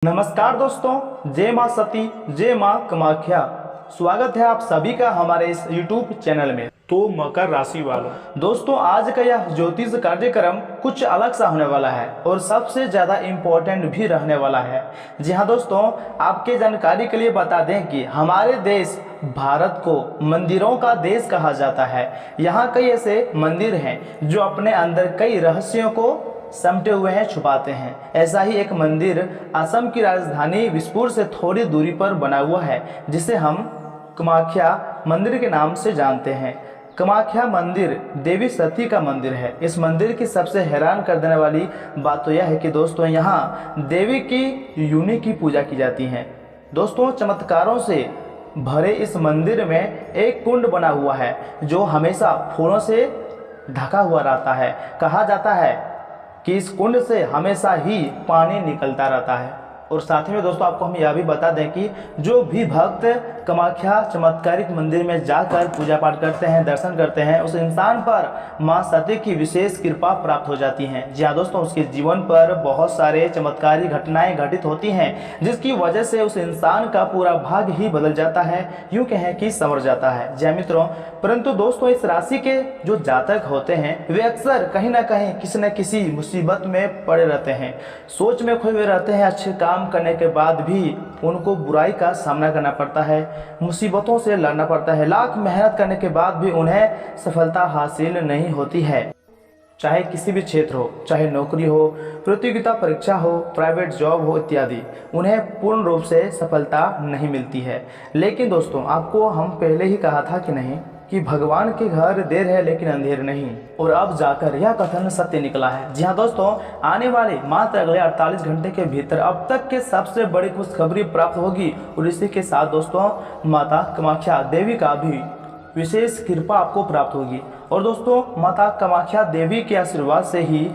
नमस्कार दोस्तों, जय माँ सती, जय माँ कामाख्या। स्वागत है आप सभी का हमारे इस YouTube चैनल में। तो मकर राशि वालों, दोस्तों आज का यह ज्योतिष कार्यक्रम कुछ अलग सा होने वाला है और सबसे ज़्यादा इम्पोर्टेंट भी रहने वाला है। जी हाँ दोस्तों, आपके जानकारी के लिए बता दें कि हमारे देश भारत को मंदिरों का देश कहा जाता है। यहाँ कई ऐसे मंदिर हैं जो अपने अंदर कई रहस्यों को समटे हुए हैं, छुपाते हैं। ऐसा ही एक मंदिर असम की राजधानी दिसपुर से थोड़ी दूरी पर बना हुआ है, जिसे हम कामाख्या मंदिर के नाम से जानते हैं। कामाख्या मंदिर देवी सती का मंदिर है। इस मंदिर की सबसे हैरान कर देने वाली बात तो यह है कि दोस्तों यहाँ देवी की योनि की पूजा की जाती है। दोस्तों चमत्कारों से भरे इस मंदिर में एक कुंड बना हुआ है जो हमेशा फूलों से ढका हुआ रहता है। कहा जाता है कि इस कुंड से हमेशा ही पानी निकलता रहता है। और साथ ही में दोस्तों आपको हम यह भी बता दें कि जो भी भक्त कामाख्या चमत्कारिक मंदिर में जाकर पूजा पाठ करते हैं, दर्शन करते हैं, उस इंसान पर मां सती की विशेष कृपा प्राप्त हो जाती है। जी हाँ दोस्तों, उसके जीवन पर बहुत सारे चमत्कारी घटनाएं घटित होती हैं, जिसकी वजह से उस इंसान का पूरा भाग्य ही बदल जाता है, यूँ कहें कि संवर जाता है। जी मित्रों, परंतु दोस्तों इस राशि के जो जातक होते हैं वे अक्सर कहीं ना कहीं किसी न किसी मुसीबत में पड़े रहते हैं, सोच में खोए हुए रहते हैं। अच्छे काम करने के बाद भी उनको बुराई का सामना करना पड़ता है, मुसीबतों से लड़ना पड़ता है। लाख मेहनत करने के बाद भी उन्हें सफलता हासिल नहीं होती है। चाहे किसी भी क्षेत्र हो, चाहे नौकरी हो, प्रतियोगिता परीक्षा हो, प्राइवेट जॉब हो इत्यादि, उन्हें पूर्ण रूप से सफलता नहीं मिलती है। लेकिन दोस्तों आपको हम पहले ही कहा था कि नहीं कि भगवान के घर देर है लेकिन अंधेर नहीं, और अब जाकर यह कथन सत्य निकला है। जी हाँ दोस्तों, आने वाले मात्र अगले 48 घंटे के भीतर अब तक के सबसे बड़ी खुशखबरी प्राप्त होगी। और इसी के साथ दोस्तों माता कामाख्या देवी का भी विशेष कृपा आपको प्राप्त होगी। और दोस्तों माता कामाख्या देवी के आशीर्वाद से ही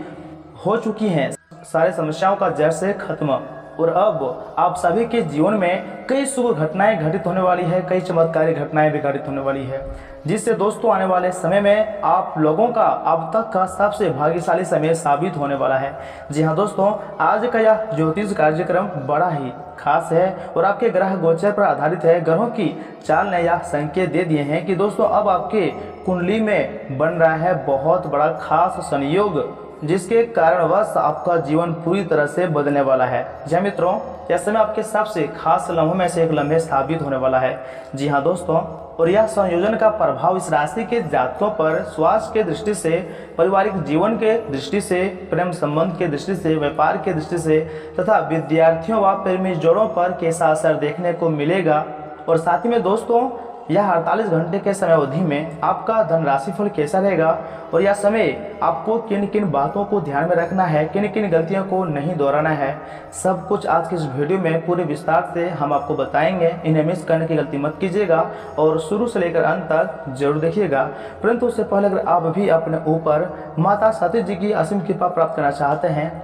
हो चुकी हैं सारे समस्याओं का जड़ से खत्म। और अब आप सभी के जीवन में कई शुभ घटनाएं घटित होने वाली है, कई चमत्कारी घटनाएं भी घटित होने वाली है, जिससे दोस्तों आने वाले समय में आप लोगों का अब तक का सबसे भाग्यशाली समय साबित होने वाला है। जी हाँ दोस्तों, आज का यह ज्योतिष कार्यक्रम बड़ा ही खास है और आपके ग्रह गोचर पर आधारित है। ग्रहों की चाल ने यह संकेत दे दिए हैं कि दोस्तों अब आपके कुंडली में बन रहा है बहुत बड़ा खास संयोग, जिसके कारणवश आपका जीवन पूरी तरह से बदलने वाला है। जी मित्रों, यह समय आपके सबसे खास लम्हों में से एक लम्हे साबित होने वाला है। जी हाँ दोस्तों, और यह संयोजन का प्रभाव इस राशि के जातकों पर स्वास्थ्य के दृष्टि से, पारिवारिक जीवन के दृष्टि से, प्रेम संबंध के दृष्टि से, व्यापार के दृष्टि से तथा विद्यार्थियों व प्रेमी जोड़ों पर कैसा असर देखने को मिलेगा। और साथ ही में दोस्तों यह 48 घंटे के समय अवधि में आपका धन राशिफल कैसा रहेगा और यह समय आपको किन किन बातों को ध्यान में रखना है, किन किन गलतियों को नहीं दोहराना है, सब कुछ आज के इस वीडियो में पूरे विस्तार से हम आपको बताएंगे। इन्हें मिस करने की गलती मत कीजिएगा और शुरू से लेकर अंत तक जरूर देखिएगा। परंतु उससे पहले अगर आप भी अपने ऊपर माता सती जी की असीम कृपा प्राप्त करना चाहते हैं,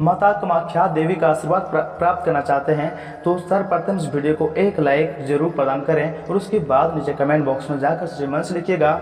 माता कामाख्या देवी का आशीर्वाद प्राप्त करना चाहते हैं, तो सर्वप्रथम इस वीडियो को एक लाइक जरूर प्रदान करें और उसके बाद नीचे कमेंट बॉक्स में जाकर सच्चे मन से लिखिएगा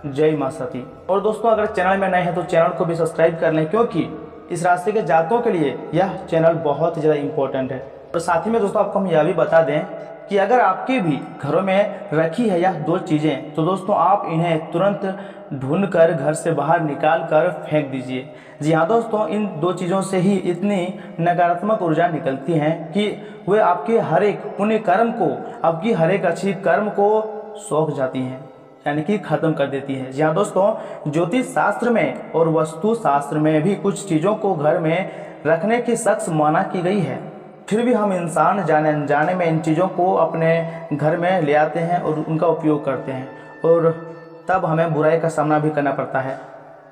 जय माँ सती। और दोस्तों अगर चैनल में नए हैं तो चैनल को भी सब्सक्राइब कर लें, क्योंकि इस राशि के जातकों के लिए यह चैनल बहुत ही ज़्यादा इंपॉर्टेंट है। और साथ ही में दोस्तों आपको हम यह भी बता दें कि अगर आपके भी घरों में रखी है यह दो चीज़ें, तो दोस्तों आप इन्हें तुरंत ढूंढकर घर से बाहर निकाल कर फेंक दीजिए। जी हाँ दोस्तों, इन दो चीज़ों से ही इतनी नकारात्मक ऊर्जा निकलती हैं कि वे आपके हर एक पुण्य कर्म को, आपकी हर एक अच्छी कर्म को सौंप जाती हैं, यानी कि खत्म कर देती है। जी हाँ दोस्तों, ज्योतिष शास्त्र में और वस्तु शास्त्र में भी कुछ चीज़ों को घर में रखने की सख्त मना की गई है। फिर भी हम इंसान जाने अनजाने में इन चीज़ों को अपने घर में ले आते हैं और उनका उपयोग करते हैं, और तब हमें बुराई का सामना भी करना पड़ता है।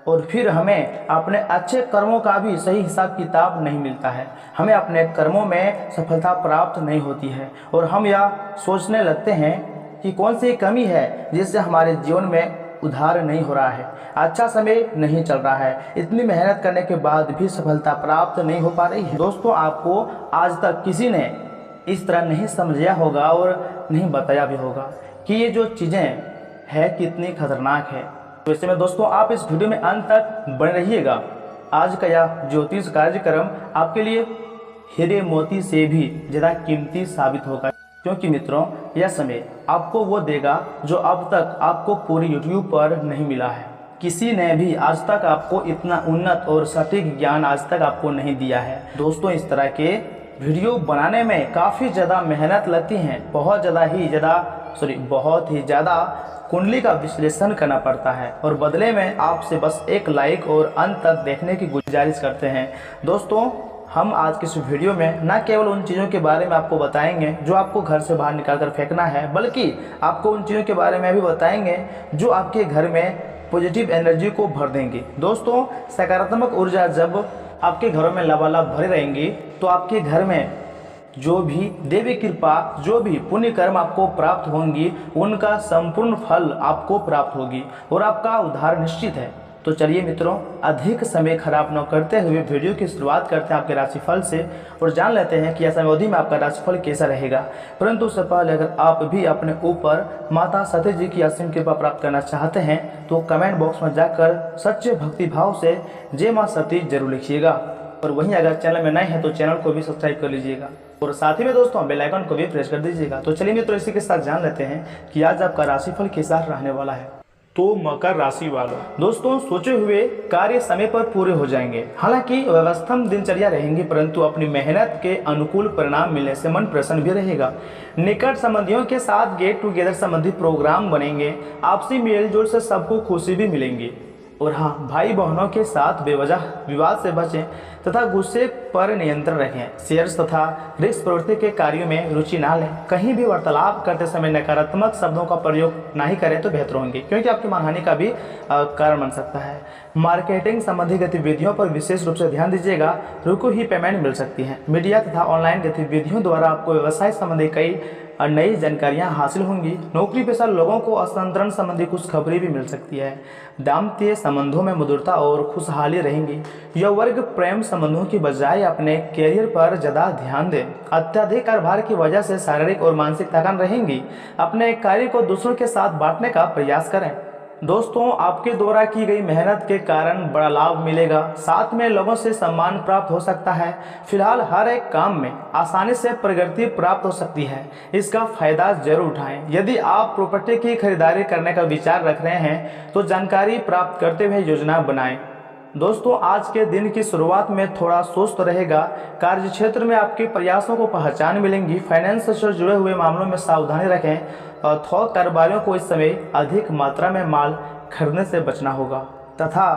और फिर हमें अपने अच्छे कर्मों का भी सही हिसाब किताब नहीं मिलता है, हमें अपने कर्मों में सफलता प्राप्त नहीं होती है, और हम यह सोचने लगते हैं कि कौन सी कमी है जिससे हमारे जीवन में उधार नहीं हो रहा है, अच्छा समय नहीं चल रहा है, इतनी मेहनत करने के बाद भी सफलता प्राप्त नहीं हो पा रही है। दोस्तों आपको आज तक किसी ने इस तरह नहीं समझाया होगा और नहीं बताया भी होगा कि ये जो चीज़ें है कितनी खतरनाक है। तो ऐसे में दोस्तों आप इस वीडियो में अंत तक बने रहिएगा। आज का यह ज्योतिष कार्यक्रम आपके लिए हीरे मोती से भी ज़्यादा कीमती साबित होगा, क्योंकि मित्रों यह समय आपको वो देगा जो अब तक आपको पूरी यूट्यूब पर नहीं मिला है। किसी ने भी आज तक आपको इतना उन्नत और सटीक ज्ञान आज तक आपको नहीं दिया है। दोस्तों इस तरह के वीडियो बनाने में काफ़ी ज़्यादा मेहनत लगती है, बहुत ही ज़्यादा कुंडली का विश्लेषण करना पड़ता है और बदले में आपसे बस एक लाइक और अंत तक देखने की गुजारिश करते हैं। दोस्तों हम आज के इस वीडियो में न केवल उन चीज़ों के बारे में आपको बताएंगे जो आपको घर से बाहर निकाल कर फेंकना है, बल्कि आपको उन चीज़ों के बारे में भी बताएंगे जो आपके घर में पॉजिटिव एनर्जी को भर देंगी। दोस्तों सकारात्मक ऊर्जा जब आपके घरों में लबालब भरी रहेंगी तो आपके घर में जो भी देवी कृपा, जो भी पुण्य कर्म आपको प्राप्त होंगी, उनका संपूर्ण फल आपको प्राप्त होगी और आपका उद्धार निश्चित है। तो चलिए मित्रों अधिक समय खराब न करते हुए वीडियो की शुरुआत करते हैं आपके राशिफल से और जान लेते हैं कि समयावधि में आपका राशिफल कैसा रहेगा। परंतु उससे पहले अगर आप भी अपने ऊपर माता सती जी की असीम कृपा प्राप्त करना चाहते हैं तो कमेंट बॉक्स में जाकर सच्चे भक्ति भाव से जय माँ सती जरूर लिखिएगा। और वहीं अगर चैनल में नए हैं तो चैनल को भी सब्सक्राइब कर लीजिएगा और साथ ही में दोस्तों बेल आइकन को भी प्रेस कर दीजिएगा। तो चलिए मित्रों इसी के साथ जान लेते हैं कि आज आपका राशिफल कैसा रहने वाला है। तो मकर राशि वालों, दोस्तों सोचे हुए कार्य समय पर पूरे हो जाएंगे। हालांकि व्यवस्थित दिनचर्या रहेंगी, परंतु अपनी मेहनत के अनुकूल परिणाम मिलने से मन प्रसन्न भी रहेगा। निकट संबंधियों के साथ गेट टुगेदर संबंधी प्रोग्राम बनेंगे। आपसी मेल जोल से सबको खुशी भी मिलेंगी। और हाँ, भाई बहनों के साथ बेवजह विवाद से बचें तथा गुस्से पर नियंत्रण रखें। शेयर्स तथा रिस्क प्रवृत्ति के कार्यों में रुचि ना लें। कहीं भी वार्तालाप करते समय नकारात्मक शब्दों का प्रयोग नहीं करें तो बेहतर होंगे, क्योंकि आपकी मानहानि का भी कारण बन सकता है। मार्केटिंग संबंधी गतिविधियों पर विशेष रूप से ध्यान दीजिएगा, रुको ही पेमेंट मिल सकती है। मीडिया तथा ऑनलाइन गतिविधियों द्वारा आपको व्यवसाय संबंधी कई नई जानकारियां हासिल होंगी। नौकरी पेशा लोगों को हस्तांतरण संबंधी कुछ खबरें भी मिल सकती है। दाम्पत्य संबंधों में मधुरता और खुशहाली रहेंगी। यह वर्ग प्रेम संबंधों की बजाय अपने कैरियर पर ज़्यादा ध्यान दें। अत्यधिक कार्यभार की वजह से शारीरिक और मानसिक थकान रहेंगी। अपने कार्य को दूसरों के साथ बांटने का प्रयास करें। दोस्तों आपके द्वारा की गई मेहनत के कारण बड़ा लाभ मिलेगा, साथ में लोगों से सम्मान प्राप्त हो सकता है। फिलहाल हर एक काम में आसानी से प्रगति प्राप्त हो सकती है, इसका फायदा जरूर उठाएं। यदि आप प्रॉपर्टी की खरीदारी करने का विचार रख रहे हैं तो जानकारी प्राप्त करते हुए योजना बनाएं। दोस्तों आज के दिन की शुरुआत में थोड़ा सुस्त रहेगा। कार्य क्षेत्र में आपके प्रयासों को पहचान मिलेंगी। फाइनेंस से जुड़े हुए मामलों में सावधानी रखें और थोक कारोबारियों को इस समय अधिक मात्रा में माल खरीदने से बचना होगा तथा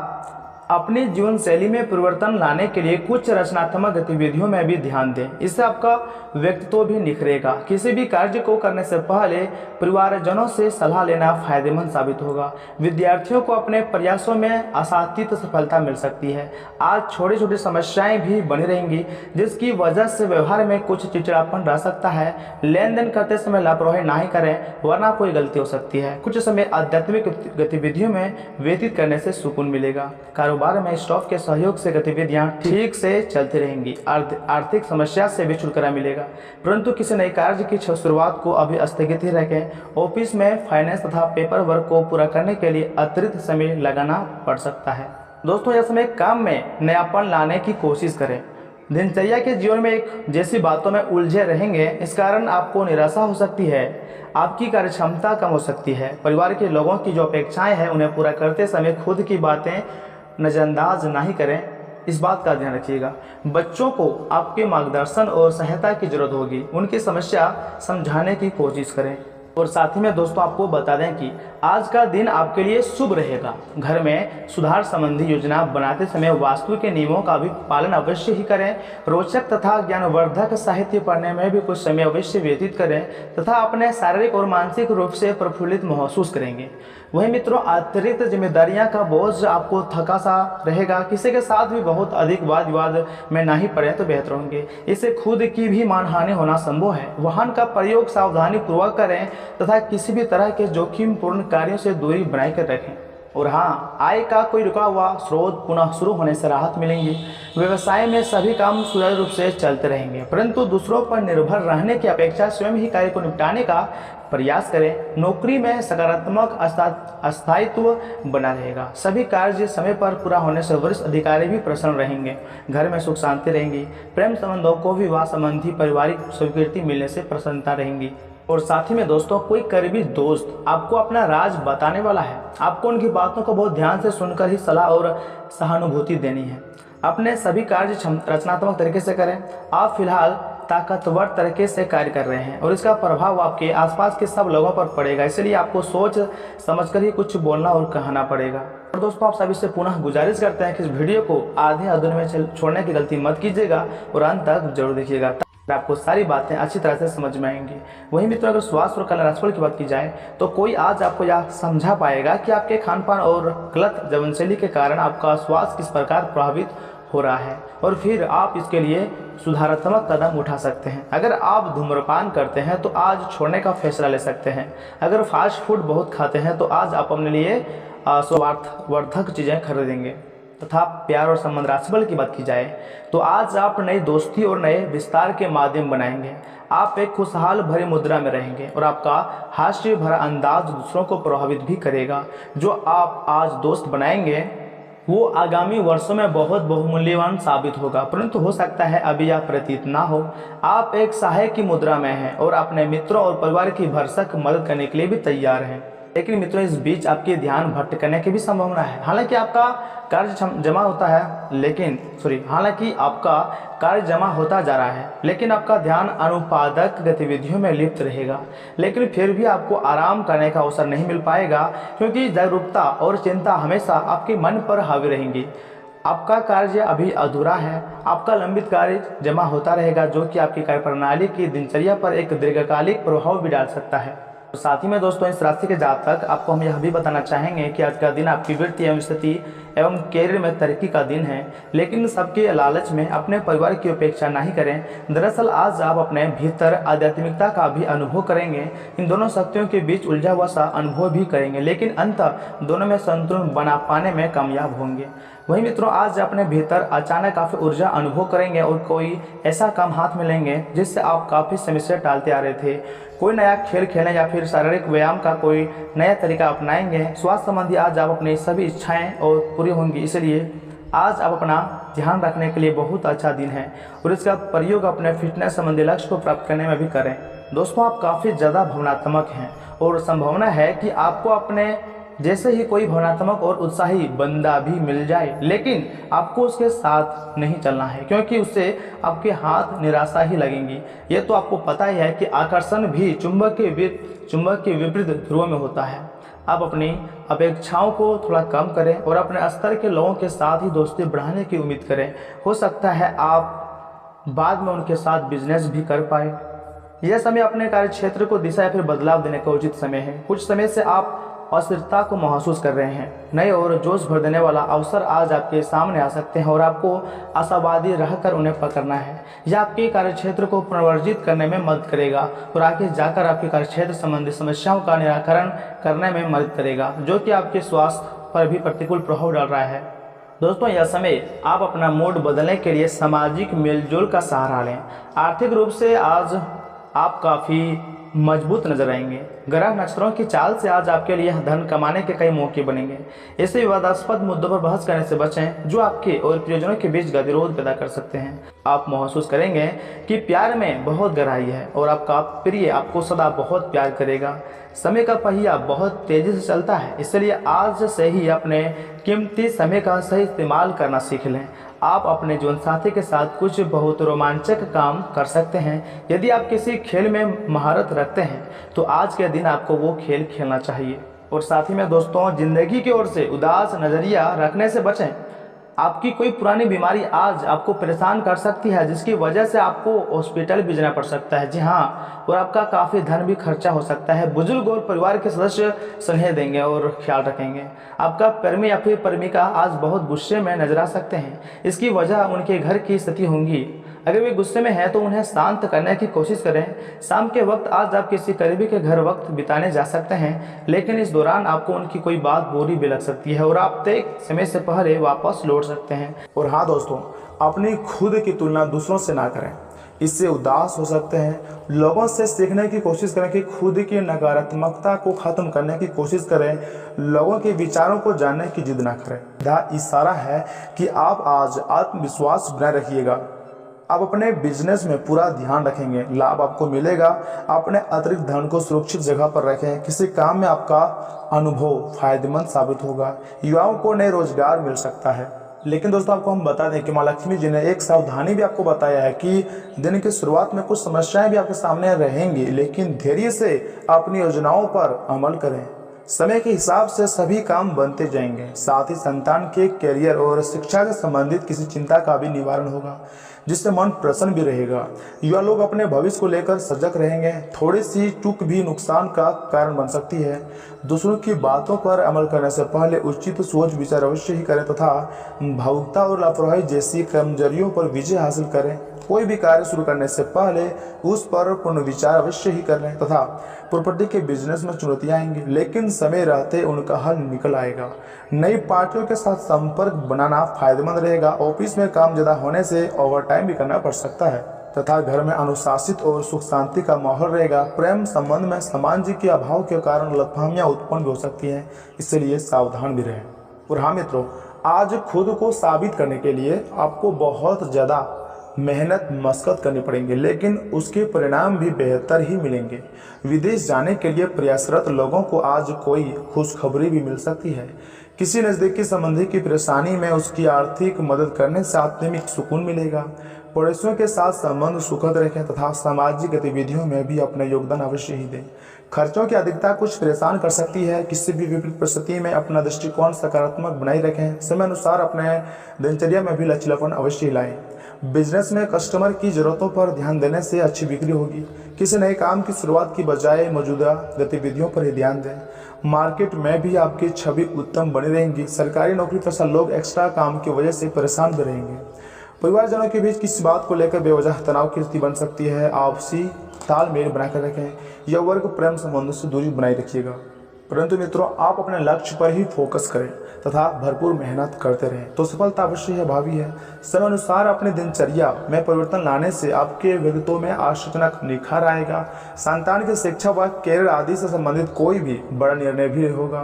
अपनी जीवन शैली में परिवर्तन लाने के लिए कुछ रचनात्मक गतिविधियों में भी ध्यान दें। इससे आपका व्यक्तित्व भी निखरेगा। किसी भी कार्य को करने से पहले परिवारजनों से सलाह लेना फायदेमंद साबित होगा। विद्यार्थियों को अपने प्रयासों में आशातीत सफलता मिल सकती है। आज छोटी छोटी समस्याएं भी बनी रहेंगी, जिसकी वजह से व्यवहार में कुछ चिड़चिड़ापन रह सकता है। लेन देन करते समय लापरवाही नहीं करें, वरना कोई गलती हो सकती है। कुछ समय आध्यात्मिक गतिविधियों में व्यतीत करने से सुकून मिलेगा। कारोबार में स्टाफ के सहयोग से गतिविधियां ठीक से चलती रहेंगी। आर्थिक समस्या से भी छुटकारा मिलेगा, परंतु किसी नए कार्य की शुरुआत को अभी स्थगित ही रखें। ऑफिस में फाइनेंस तथा पेपर वर्क को पूरा करने के लिए अतिरिक्त समय लगाना पड़ सकता है। दोस्तों यह समय काम में नयापन लाने की कोशिश करें। दिनचर्या के जीवन में एक जैसी बातों में उलझे रहेंगे, इस कारण आपको निराशा हो सकती है। आपकी कार्यक्षमता कम हो सकती है। परिवार के लोगों की जो अपेक्षाएं हैं उन्हें पूरा करते समय खुद की बातें नज़रअंदाज नहीं करें, इस बात का ध्यान रखिएगा। बच्चों को आपके मार्गदर्शन और सहायता की जरूरत होगी। उनकी समस्या समझाने की कोशिश करें। और साथ ही में दोस्तों आपको बता दें कि आज का दिन आपके लिए शुभ रहेगा। घर में सुधार संबंधी योजना बनाते समय वास्तु के नियमों का भी पालन अवश्य ही करें। रोचक तथा ज्ञानवर्धक साहित्य पढ़ने में भी कुछ समय अवश्य व्यतीत करें तथा अपने शारीरिक और मानसिक रूप से प्रफुल्लित महसूस करेंगे। वहीं मित्रों अतिरिक्त जिम्मेदारियां का बोझ आपको थका सा रहेगा। किसी के साथ भी बहुत अधिक वाद विवाद में नहीं पड़े तो बेहतर होंगे। इससे खुद की भी मानहानि होना संभव है। वाहन का प्रयोग सावधानी पूर्वक करें तथा किसी भी तरह के जोखिमपूर्ण कार्यों से दूरी बनाए कर रखें। और हाँ, आय का कोई रुका हुआ स्रोत पुनः शुरू होने से राहत मिलेंगी। व्यवसाय में सभी काम सुचारू रूप से चलते रहेंगे, परंतु दूसरों पर निर्भर रहने की अपेक्षा स्वयं ही कार्य को निपटाने का प्रयास करें। नौकरी में सकारात्मक स्थायित्व बना रहेगा। सभी कार्य समय पर पूरा होने से वरिष्ठ अधिकारी भी प्रसन्न रहेंगे। घर में सुख शांति रहेंगी। प्रेम संबंधों को विवाह संबंधी पारिवारिक स्वीकृति मिलने से प्रसन्नता रहेंगी। और साथ ही में दोस्तों, कोई करीबी दोस्त आपको अपना राज बताने वाला है। आपको उनकी बातों को बहुत ध्यान से सुनकर ही सलाह और सहानुभूति देनी है। अपने सभी कार्य रचनात्मक तरीके से करें। आप फिलहाल ताकतवर तरीके से कार्य कर रहे हैं और इसका प्रभाव आपके आसपास के सब लोगों पर पड़ेगा, इसलिए आपको सोच समझकर ही कुछ बोलना और कहना पड़ेगा। और दोस्तों, आप सभी से पुनः गुजारिश करते हैं कि इस वीडियो को आधे अधूरे में छोड़ने की गलती मत कीजिएगा और अंत तक जरूर देखिएगा, आपको सारी बातें अच्छी तरह से समझ में आएंगी। वहीं मित्रों, अगर स्वास्थ्य और कल्याण राशिफल की बात की जाए तो कोई आज आपको यह समझा पाएगा कि आपके खान पान और गलत जीवनशैली के कारण आपका स्वास्थ्य किस प्रकार प्रभावित हो रहा है और फिर आप इसके लिए सुधारात्मक कदम उठा सकते हैं। अगर आप धूम्रपान करते हैं तो आज छोड़ने का फैसला ले सकते हैं। अगर फास्ट फूड बहुत खाते हैं तो आज आप अपने लिए स्वार्थवर्धक चीज़ें खरीदेंगे। तथा प्यार और संबंध राशिफल की बात की जाए तो आज आप नई दोस्ती और नए विस्तार के माध्यम बनाएंगे। आप एक खुशहाल भरी मुद्रा में रहेंगे और आपका हास्य भरा अंदाज दूसरों को प्रभावित भी करेगा। जो आप आज दोस्त बनाएंगे वो आगामी वर्षों में बहुत बहुमूल्यवान साबित होगा, परंतु हो सकता है अभी यह प्रतीत ना हो। आप एक सहायक की मुद्रा में हैं और अपने मित्रों और परिवार की भरसक मदद करने के लिए भी तैयार हैं। लेकिन मित्रों, इस बीच आपके ध्यान भटकने की भी संभावना है। हालांकि आपका कार्य जमा होता जा रहा है, लेकिन आपका ध्यान अनुत्पादक गतिविधियों में लिप्त रहेगा। लेकिन फिर भी आपको आराम करने का अवसर नहीं मिल पाएगा, क्योंकि जागरूकता और चिंता हमेशा आपके मन पर हावी रहेंगी। आपका कार्य अभी अधूरा है। आपका लंबित कार्य जमा होता रहेगा, जो कि आपकी कार्य प्रणाली की दिनचर्या पर एक दीर्घकालिक प्रभाव भी डाल सकता है। साथ ही में दोस्तों, इस राशि के जातक आपको हम यह भी बताना चाहेंगे कि आज का दिन आपकी वृत्ति एवं स्थिति एवं कैरियर में तरक्की का दिन है, लेकिन सबके लालच में अपने परिवार की उपेक्षा नहीं करें। दरअसल आज आप अपने भीतर आध्यात्मिकता का भी अनुभव करेंगे। इन दोनों शक्तियों के बीच उलझा हुआ सा अनुभव भी करेंगे, लेकिन अंततः दोनों में संतुलन बना पाने में कामयाब होंगे। वहीं मित्रों, आज अपने भीतर अचानक काफ़ी ऊर्जा अनुभव करेंगे और कोई ऐसा काम हाथ में लेंगे जिससे आप काफ़ी समय से टालते आ रहे थे। कोई नया खेल खेलने या फिर शारीरिक व्यायाम का कोई नया तरीका अपनाएंगे। स्वास्थ्य संबंधी आज आप अपनी सभी इच्छाएं और पूरी होंगी, इसलिए आज आप अपना ध्यान रखने के लिए बहुत अच्छा दिन है और इसका प्रयोग अपने फिटनेस संबंधी लक्ष्य को प्राप्त करने में भी करें। दोस्तों, आप काफ़ी ज़्यादा भावनात्मक हैं और संभावना है कि आपको अपने जैसे ही कोई भावनात्मक और उत्साही बंदा भी मिल जाए, लेकिन आपको उसके साथ नहीं चलना है, क्योंकि उससे आपके हाथ निराशा ही लगेंगी। ये तो आपको पता ही है कि आकर्षण भी चुंबक के विपरीत ध्रुव में होता है। आप अपनी अपेक्षाओं को थोड़ा कम करें और अपने स्तर के लोगों के साथ ही दोस्ती बढ़ाने की उम्मीद करें। हो सकता है आप बाद में उनके साथ बिजनेस भी कर पाए। यह समय अपने कार्य क्षेत्र को दिशा या फिर बदलाव देने का उचित समय है। कुछ समय से आप अस्थिरता को महसूस कर रहे हैं। नए और जोश भर देने वाला अवसर आज आपके सामने आ सकते हैं और आपको आशावादी रहकर उन्हें पकड़ना है। यह आपके कार्यक्षेत्र को पुनर्वर्जित करने में मदद करेगा और आगे जाकर आपके कार्यक्षेत्र संबंधी समस्याओं का निराकरण करने में मदद करेगा, जो कि आपके स्वास्थ्य पर भी प्रतिकूल प्रभाव डाल रहा है। दोस्तों, यह समय आप अपना मूड बदलने के लिए सामाजिक मेलजोल का सहारा लें। आर्थिक रूप से आज आप काफ़ी मजबूत नजर आएंगे। ग्रह नक्षत्रों की चाल से आज आपके लिए धन कमाने के कई मौके बनेंगे। ऐसे विवादास्पद मुद्दों पर बहस करने से बचें जो आपके और प्रियजनों के बीच गतिरोध पैदा कर सकते हैं। आप महसूस करेंगे कि प्यार में बहुत गहराई है और आपका प्रिय आपको सदा बहुत प्यार करेगा। समय का पहिया बहुत तेजी से चलता है, इसलिए आज से ही अपने कीमती समय का सही इस्तेमाल करना सीख लें। आप अपने जीवन साथी के साथ कुछ बहुत रोमांचक काम कर सकते हैं। यदि आप किसी खेल में महारत रखते हैं तो आज के दिन आपको वो खेल खेलना चाहिए। और साथ ही में दोस्तों, जिंदगी की ओर से उदास नज़रिया रखने से बचें। आपकी कोई पुरानी बीमारी आज आपको परेशान कर सकती है, जिसकी वजह से आपको हॉस्पिटल भी जाना पड़ सकता है। जी हाँ, और आपका काफ़ी धन भी खर्चा हो सकता है। बुजुर्ग और परिवार के सदस्य स्नेह देंगे और ख्याल रखेंगे। आपका प्रेमी या फिर प्रेमिका आज बहुत गुस्से में नजर आ सकते हैं। इसकी वजह उनके घर की स्थिति होंगी। अगर वे गुस्से में हैं तो उन्हें शांत करने की कोशिश करें। शाम के वक्त आज आप किसी करीबी के घर वक्त बिताने जा सकते हैं, लेकिन इस दौरान आपको उनकी कोई बात बुरी भी लग सकती है और आप तय समय से पहले वापस लौट सकते हैं। और हाँ दोस्तों, अपनी खुद की तुलना दूसरों से ना करें, इससे उदास हो सकते हैं। लोगों से सीखने की कोशिश करें कि खुद की नकारात्मकता को खत्म करने की कोशिश करें। लोगों के विचारों को जानने की जिद ना करें। यह इशारा है कि आप आज आत्मविश्वास बनाए रखिएगा। आप अपने बिजनेस में पूरा ध्यान रखेंगे, लाभ आपको मिलेगा। अपने अतिरिक्त धन को सुरक्षित जगह पर रखें। किसी काम में आपका अनुभव फायदेमंद साबित होगा। युवाओं को नए रोजगार मिल सकता है। लेकिन दोस्तों, आपको हम बता दें कि माँ लक्ष्मी जी ने एक सावधानी भी आपको बताया है कि दिन की शुरुआत में कुछ समस्याएं भी आपके सामने रहेंगी, लेकिन धैर्य से अपनी योजनाओं पर अमल करें। समय के हिसाब से सभी काम बनते जाएंगे। साथ ही संतान के करियर और शिक्षा से संबंधित किसी चिंता का भी निवारण होगा, जिससे मन प्रसन्न भी रहेगा। युवा लोग अपने भविष्य को लेकर सजग रहेंगे। थोड़ी सी चूक भी नुकसान का कारण बन सकती है। दूसरों की बातों पर अमल करने से पहले उचित सोच विचार अवश्य ही करें तथा भावुकता और लापरवाही जैसी कमजोरियों पर विजय हासिल करें। कोई भी कार्य शुरू करने से पहले उस पर पूर्ण विचार अवश्य ही कर लें तथा प्रॉपर्टी के बिजनेस में चुनौतियां आएंगी, लेकिन समय रहते उनका हल निकल आएगा। नई पार्टियों के साथ संपर्क बनाना फायदेमंद रहेगा। ऑफिस में काम ज्यादा होने से ओवरटाइम भी करना पड़ सकता है तथा घर में अनुशासित और सुख शांति का माहौल रहेगा। प्रेम संबंध में सामंजस्य के अभाव के कारण गलतफहमियां उत्पन्न भी हो सकती हैं, इसलिए सावधान भी रहें। और हाँ मित्रों, आज खुद को साबित करने के लिए आपको बहुत ज़्यादा मेहनत मशक्कत करनी पड़ेंगे, लेकिन उसके परिणाम भी बेहतर ही मिलेंगे। विदेश जाने के लिए प्रयासरत लोगों को आज कोई खुशखबरी भी मिल सकती है। किसी नज़दीकी संबंधी की परेशानी में उसकी आर्थिक मदद करने से आत्मिक सुकून मिलेगा। पड़ोसियों के साथ संबंध सुखद रखें तथा सामाजिक गतिविधियों में भी अपना योगदान अवश्य ही दें। खर्चों की अधिकता कुछ परेशान कर सकती है। किसी भी विपरीत परिस्थिति में अपना दृष्टिकोण सकारात्मक बनाए रखें। समय अनुसार अपने दिनचर्या में भी लचीलापन अवश्य ही लाएं। बिजनेस में कस्टमर की जरूरतों पर ध्यान देने से अच्छी बिक्री होगी। किसी नए काम की शुरुआत की बजाय मौजूदा गतिविधियों पर ही ध्यान दें। मार्केट में भी आपकी छवि उत्तम बनी रहेगी। सरकारी नौकरी तथा लोग एक्स्ट्रा काम की वजह से परेशान भी रहेंगे। परिवारजनों के बीच किसी बात को लेकर बेवजह तनाव की स्थिति बन सकती है। आपसी तालमेल बनाकर रखें। यह वर्ग प्रेम संबंधों से दूरी बनाए रखिएगा। परंतु मित्रों, आप अपने लक्ष्य पर ही फोकस करें तथा भरपूर मेहनत करते रहें तो सफलता अवश्य है भावी है। समय अनुसार अपनी दिनचर्या में परिवर्तन लाने से आपके व्यक्तित्व में आश्चर्यजनक निखार आएगा। संतान की शिक्षा व कैरियर आदि से संबंधित कोई भी बड़ा निर्णय भी होगा।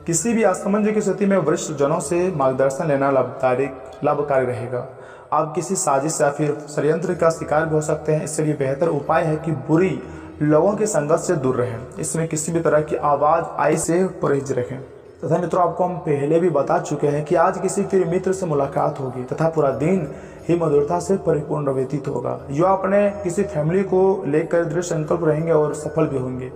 किसी भी असमंजस की स्थिति में वरिष्ठ जनों से मार्गदर्शन लेना लाभकारी रहेगा। आप किसी साजिश या फिर षड्यंत्र का शिकार भी हो सकते हैं, इसलिए बेहतर उपाय है कि बुरी लोगों के संगत से दूर रहें। इसमें किसी भी तरह की आवाज़ आई से परहेज रखें। तथा मित्रों, आपको हम पहले भी बता चुके हैं कि आज किसी फिर मित्र से मुलाकात होगी तथा पूरा दिन ही मधुरता से परिपूर्ण व्यतीत होगा। युवा अपने किसी फैमिली को लेकर दृढ़ संकल्प रहेंगे और सफल भी होंगे।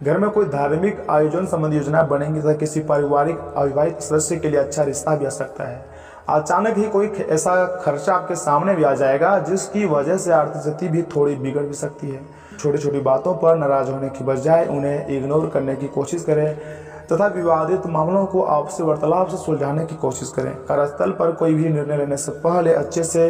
घर में कोई धार्मिक आयोजन संबंधी योजना बनेंगी तथा किसी पारिवारिक अविवाहित सदस्य के लिए अच्छा रिश्ता भी आ सकता है। अचानक ही कोई ऐसा खर्चा आपके सामने भी आ जाएगा जिसकी वजह से आर्थिक स्थिति भी थोड़ी बिगड़ भी सकती है। छोटी छोटी बातों पर नाराज होने की बजाय उन्हें इग्नोर करने की कोशिश करें तथा विवादित मामलों को आपसी वार्तालाप से सुलझाने की कोशिश करें। कार्यस्थल पर कोई भी निर्णय लेने से पहले अच्छे से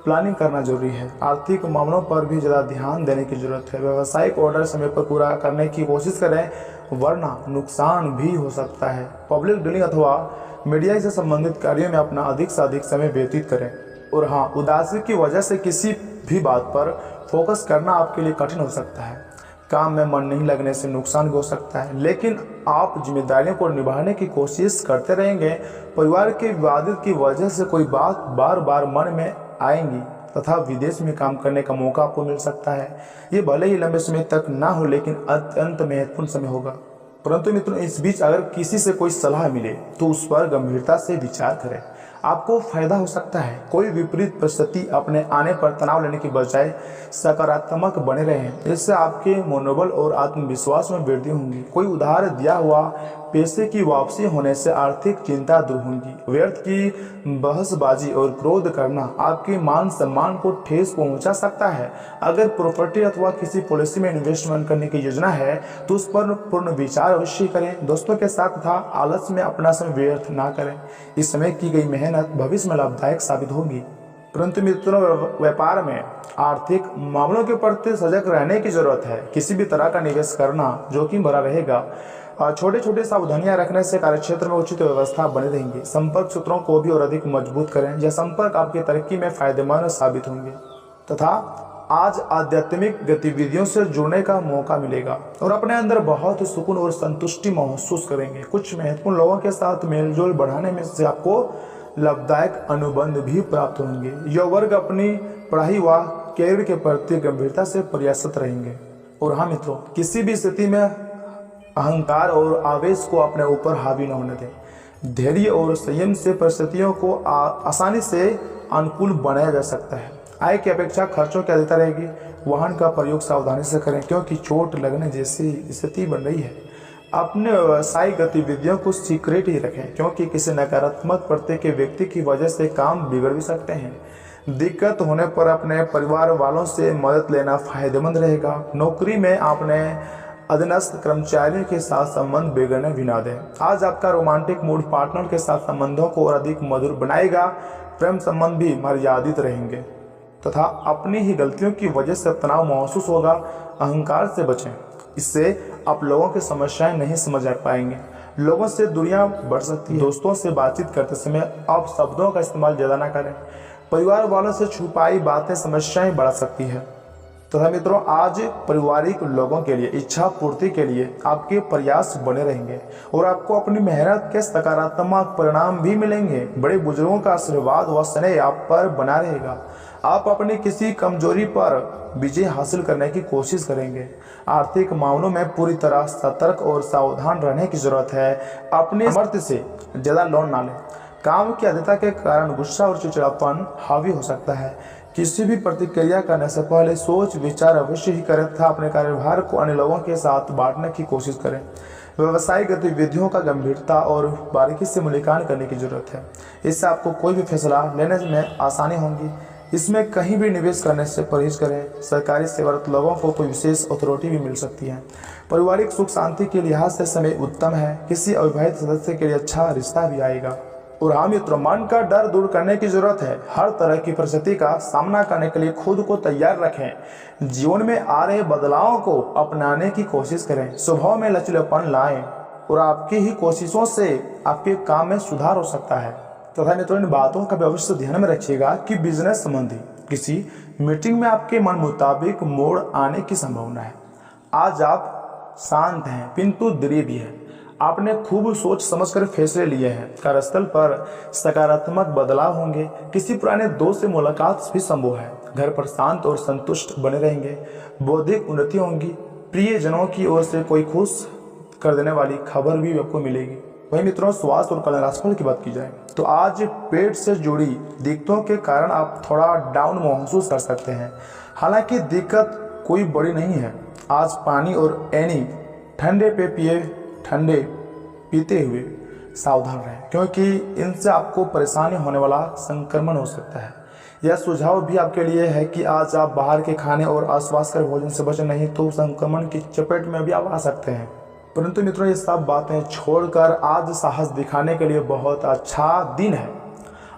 प्लानिंग करना जरूरी है। आर्थिक मामलों पर भी ज़्यादा ध्यान देने की जरूरत है। व्यावसायिक ऑर्डर समय पर पूरा करने की कोशिश करें, वरना नुकसान भी हो सकता है। पब्लिक डीलिंग अथवा मीडिया से संबंधित कार्यों में अपना अधिक से अधिक समय व्यतीत करें। और हाँ, उदासी की वजह से किसी भी बात पर फोकस करना आपके लिए कठिन हो सकता है। काम में मन नहीं लगने से नुकसान भी हो सकता है, लेकिन आप जिम्मेदारियों को निभाने की कोशिश करते रहेंगे। परिवार के विवादित की वजह से कोई बात बार बार मन में आएंगी तथा विदेश में काम करने का मौका आपको मिल सकता है। ये भले ही लंबे समय तक ना हो, लेकिन अत्यंत महत्वपूर्ण समय होगा। परंतु मित्रों, इस बीच अगर किसी से कोई सलाह मिले तो उस पर गंभीरता से विचार करें, आपको फायदा हो सकता है। कोई विपरीत परिस्थिति अपने आने पर तनाव लेने की बजाय सकारात्मक बने रहें, इससे आपके मनोबल और आत्मविश्वास में वृद्धि होगी। कोई उधार दिया हुआ पैसे की वापसी होने से आर्थिक चिंता दूर होगी। व्यर्थ की बहसबाजी और क्रोध करना आपके मान सम्मान को ठेस पहुंचा सकता है। अगर प्रॉपर्टी अथवा किसी पॉलिसी में इन्वेस्टमेंट करने की योजना है तो उस पर पूर्ण विचार अवश्य करें। दोस्तों के साथ तथा आलस में अपना समय व्यर्थ ना करें। इस समय की गई मेहनत भविष्य में लाभदायक साबित होगी। परंतु मित्रों, व्यापार में आर्थिक मामलों के प्रति सजग रहने की जरूरत है। किसी भी तरह का निवेश करना जोखिम भरा रहेगा। छोटे छोटे सावधानियां रखने से कार्यक्षेत्र में उचित व्यवस्था बनी रहेंगी। संपर्क सूत्रों को भी और अधिक मजबूत करें। यह संपर्क आपकी तरक्की में फायदेमंद साबित होंगे तथा आज आध्यात्मिक गतिविधियों से जुड़ने का मौका मिलेगा और अपने अंदर बहुत सुकून और संतुष्टि महसूस करेंगे। कुछ महत्वपूर्ण लोगों के साथ मेलजोल बढ़ाने में से आपको लाभदायक अनुबंध भी प्राप्त होंगे। यह वर्ग अपनी पढ़ाई व कैरियर के प्रति गंभीरता से प्रयासरत रहेंगे। और हाँ मित्रों, किसी भी स्थिति में अहंकार और आवेश को अपने ऊपर हावी न होने दें। धैर्य और संयम से परिस्थितियों को आसानी से अनुकूल बनाया जा सकता है। आय की अपेक्षा खर्चों की अधिकता रहेगी। वाहन का प्रयोग सावधानी से करें क्योंकि चोट लगने जैसी स्थिति बन रही है। अपने व्यवसायिक गतिविधियों को सीक्रेट ही रखें क्योंकि किसी नकारात्मक प्रत्यय के व्यक्ति की वजह से काम बिगड़ भी सकते हैं। दिक्कत होने पर अपने परिवार वालों से मदद लेना फायदेमंद रहेगा। नौकरी में आपने अधीनस्थ कर्मचारियों के साथ संबंध बिगड़ने भी ना दें। आज आपका रोमांटिक मूड पार्टनर के साथ संबंधों को और अधिक मधुर बनाएगा। प्रेम संबंध भी मर्यादित रहेंगे तथा अपनी ही गलतियों की वजह से तनाव महसूस होगा। अहंकार से बचें, इससे आप लोगों की समस्याएं नहीं समझ पाएंगे। लोगों से दूरियां बढ़ सकती है। दोस्तों से बातचीत करते समय आप शब्दों का इस्तेमाल ज़्यादा ना करें। परिवार वालों से छुपाई बातें समस्याएं बढ़ा सकती है तथा मित्रों, आज पारिवारिक लोगों के लिए इच्छा पूर्ति के लिए आपके प्रयास बने रहेंगे और आपको अपनी मेहनत के सकारात्मक परिणाम भी मिलेंगे। बड़े बुजुर्गों का आशीर्वाद व स्नेह आप पर बना रहेगा। आप अपनी किसी कमजोरी पर विजय हासिल करने की कोशिश करेंगे। आर्थिक मामलों में पूरी तरह सतर्क और सावधान रहने की जरूरत है। अपने सामर्थ्य से ज़्यादा लोन ना लें। काम की अधिकता के कारण गुस्सा और चिड़चिड़ापन हावी हो सकता है। किसी भी प्रतिक्रिया करने से पहले सोच विचार अवश्य ही करें तथा अपने कार्यभार को अन्य लोगों के साथ बांटने की कोशिश करें। व्यवसायिक गतिविधियों का गंभीरता और बारीकी से मूल्यांकन करने की जरूरत है। इससे आपको कोई भी फैसला लेने में आसानी होगी। इसमें कहीं भी निवेश करने से परहेज करें। सरकारी सेवारत लोगों को कोई विशेष अथॉरिटी भी मिल सकती है। पारिवारिक सुख शांति के लिहाज से समय उत्तम है। किसी अविवाहित सदस्य के लिए अच्छा रिश्ता भी आएगा। और हाँ मित्रों, मन का डर दूर करने की जरूरत है। हर तरह की परिस्थिति का सामना करने के लिए खुद को तैयार रखें। जीवन में आ रहे बदलावों को अपनाने की कोशिश करें। स्वभाव में लचीलापन लाएं और आपकी ही कोशिशों से आपके काम में सुधार हो सकता है। तथा मित्रों, इन बातों का भी अवश्य ध्यान में रखिएगा कि बिजनेस संबंधी किसी मीटिंग में आपके मन मुताबिक मोड़ आने की संभावना है। आज आप शांत हैं किंतु दृढ़ भी है। आपने खूब सोच समझकर फैसले लिए हैं। कार्यस्थल पर सकारात्मक बदलाव होंगे। किसी पुराने दोस्त से मुलाकात भी संभव है। घर पर शांत और संतुष्ट बने रहेंगे। बौद्धिक उन्नति होंगी। प्रियजनों की ओर से कोई खुश कर देने वाली खबर भी आपको मिलेगी। वही मित्रों, स्वास्थ्य और कल्याण राशिफल की बात की जाए तो आज पेट से जुड़ी दिक्कतों के कारण आप थोड़ा डाउन महसूस कर सकते हैं। हालांकि दिक्कत कोई बड़ी नहीं है। आज पानी और एनी ठंडे पे पिए, ठंडे पीते हुए सावधान रहें क्योंकि इनसे आपको परेशानी होने वाला संक्रमण हो सकता है। यह सुझाव भी आपके लिए है कि आज आप बाहर के खाने और अस्वास्थ्यकर भोजन से बचें, नहीं तो संक्रमण की चपेट में भी आप आ सकते हैं। परंतु मित्रों, ये सब बातें छोड़कर आज साहस दिखाने के लिए बहुत अच्छा दिन है।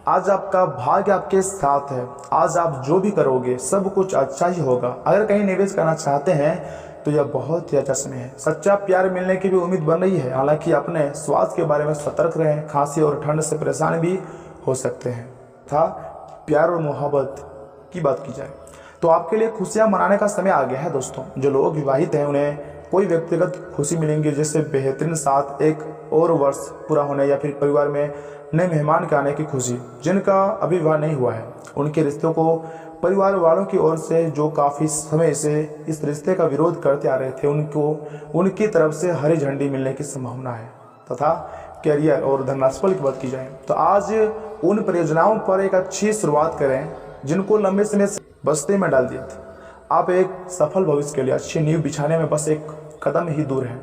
आज आपका भाग्य आपके साथ है। आज आप जो भी करोगे सब कुछ अच्छा ही होगा। अगर कहीं निवेश करना चाहते हैं तो यह बहुत ही अच्छा समय है। सच्चा प्यार मिलने की भी उम्मीद बन रही है। हालांकि अपने स्वास्थ्य के बारे में सतर्क रहें। खांसी और ठंड से परेशान भी हो सकते हैं। था प्यार और मोहब्बत की बात की जाए तो आपके लिए खुशियां मनाने का समय आ गया है दोस्तों। जो लोग विवाहित हैं उन्हें कोई व्यक्तिगत खुशी मिलेंगी, जैसे बेहतरीन साथ एक और वर्ष पूरा होने या फिर परिवार में नए मेहमान के आने की खुशी। जिनका अभी विवाह नहीं हुआ है उनके रिश्तों को परिवार वालों की ओर से जो काफ़ी समय से इस रिश्ते का विरोध करते आ रहे थे उनको उनकी तरफ से हरी झंडी मिलने की संभावना है। तथा कैरियर और धनराशिफल की बात की जाए तो आज उन परियोजनाओं पर एक अच्छी शुरुआत करें जिनको लंबे समय से बस्ते में डाल दिया था। आप एक सफल भविष्य के लिए अच्छी नींव बिछाने में बस एक कदम ही दूर हैं।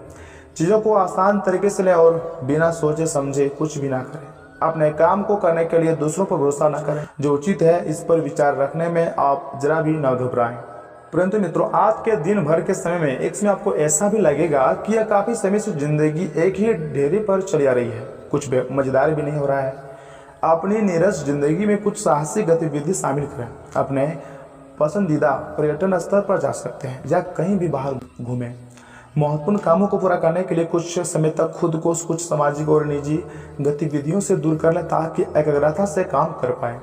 चीज़ों को आसान तरीके से लें और बिना सोचे समझे कुछ भी ना करें। अपने काम को करने के लिए दूसरों पर भरोसा न करें। जो उचित है इस पर विचार रखने में आप जरा भी न घबराएं। परंतु मित्रों, आज के दिन भर के समय में एक समय आपको ऐसा भी लगेगा कि यह काफ़ी समय से जिंदगी एक ही ढेरे पर चली आ रही है। कुछ मजेदार भी नहीं हो रहा है। अपनी नीरस जिंदगी में कुछ साहसिक गतिविधि शामिल करें। अपने पसंदीदा पर्यटन स्थल पर जा सकते हैं या कहीं भी बाहर घूमें। महत्वपूर्ण कामों को पूरा करने के लिए कुछ समय तक खुद को कुछ सामाजिक और निजी गतिविधियों से दूर कर लें ताकि एकाग्रता से काम कर पाए।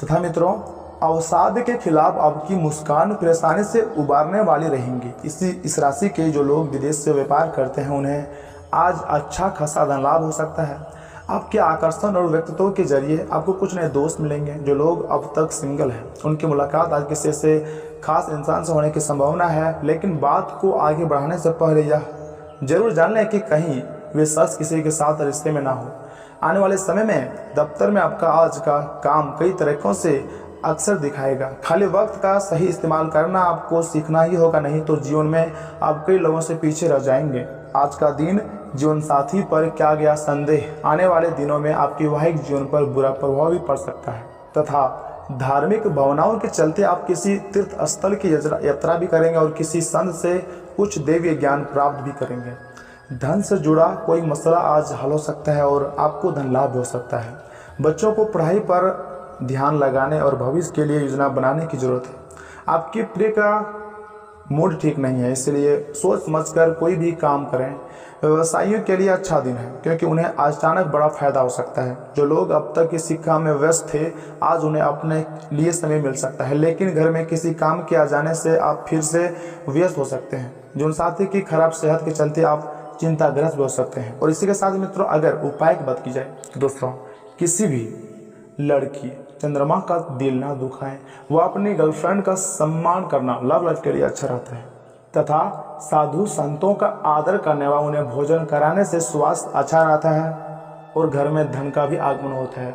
तथा मित्रों, अवसाद के खिलाफ आपकी मुस्कान परेशानी से उबारने वाली रहेंगी। इस राशि के जो लोग विदेश से व्यापार करते हैं उन्हें आज अच्छा खासा धन लाभ हो सकता है। आपके आकर्षण और व्यक्तित्व के जरिए आपको कुछ नए दोस्त मिलेंगे। जो लोग अब तक सिंगल हैं उनकी मुलाकात आज किसी से खास इंसान से होने की संभावना है, लेकिन बात को आगे बढ़ाने से पहले यह जरूर जान लें कि कहीं वे शख्स किसी के साथ रिश्ते में ना हो। आने वाले समय में दफ्तर में आपका आज का काम कई तरीकों से अक्सर दिखाएगा। खाली वक्त का सही इस्तेमाल करना आपको सीखना ही होगा, नहीं तो जीवन में आप कई लोगों से पीछे रह जाएंगे। आज का दिन जीवन साथी पर क्या गया संदेह आने वाले दिनों में आपके वैवाहिक जीवन पर बुरा प्रभाव भी पड़ सकता है। तथा धार्मिक भावनाओं के चलते आप किसी तीर्थ स्थल की यात्रा भी करेंगे और किसी संत से कुछ दैवीय ज्ञान प्राप्त भी करेंगे। धन से जुड़ा कोई मसला आज हल हो सकता है और आपको धन लाभ हो सकता है। बच्चों को पढ़ाई पर ध्यान लगाने और भविष्य के लिए योजना बनाने की जरूरत है। आपके प्रिय का मूड ठीक नहीं है, इसलिए सोच समझकर कोई भी काम करें। व्यवसायियों के लिए अच्छा दिन है क्योंकि उन्हें अचानक बड़ा फायदा हो सकता है। जो लोग अब तक किसी काम में व्यस्त थे आज उन्हें अपने लिए समय मिल सकता है, लेकिन घर में किसी काम के आ जाने से आप फिर से व्यस्त हो सकते हैं। जीवन साथी की खराब सेहत के चलते आप चिंताग्रस्त भी हो सकते हैं। और इसी के साथ मित्रों, अगर उपाय की बात की जाए दोस्तों, किसी भी लड़की चंद्रमा का दिल ना दुखाएं, वह अपनी गर्लफ्रेंड का सम्मान करना लव लाइफ के लिए अच्छा रहता है। तथा साधु संतों का आदर करने व उन्हें भोजन कराने से स्वास्थ्य अच्छा रहता है और घर में धन का भी आगमन होता है।